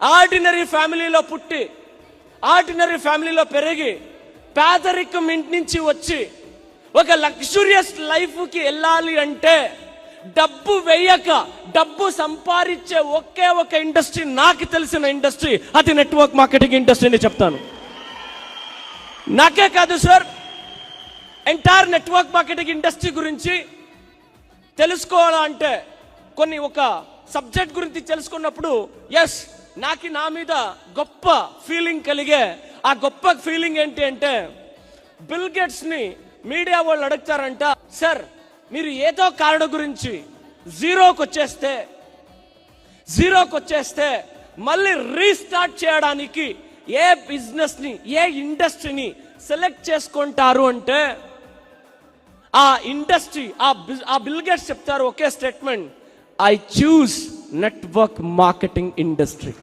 Ordinary ఫ్యామిలీలో పుట్టి ordinary ఫ్యామిలీలో పెరిగి పేదరికం ఇంటి నుంచి వచ్చి ఒక లగ్జూరియస్ లైఫ్కి వెళ్ళాలి అంటే డబ్బు వేయక డబ్బు సంపాదించే ఒకే ఒక ఇండస్ట్రీ, నాకు తెలిసిన ఇండస్ట్రీ, అది నెట్వర్క్ మార్కెటింగ్ ఇండస్ట్రీ అని చెప్తాను. నాకే కాదు sir, entire network marketing industry గురించి తెలుసుకోవాలంటే కొన్ని ఒక సబ్జెక్ట్ గురించి తెలుసుకున్నప్పుడు ఎస్ నాకు నా మీద గొప్ప ఫీలింగ్ కలిగే. ఆ గొప్ప ఫీలింగ్ ఏంటి అంటే, బిల్ గేట్స్ ని మీడియా వాళ్ళు అడుగుతారంట, సార్ మీరు ఏదో కారణం గురించి జీరోకి వచ్చేస్తే మళ్ళీ రీస్టార్ట్ చేయడానికి ఏ బిజినెస్ ని ఏ ఇండస్ట్రీని సెలెక్ట్ చేసుకుంటారు అంటే ఆ ఇండస్ట్రీ ఆ బిల్ గేట్స్ చెప్తారు ఒకే statement, I choose network marketing industry.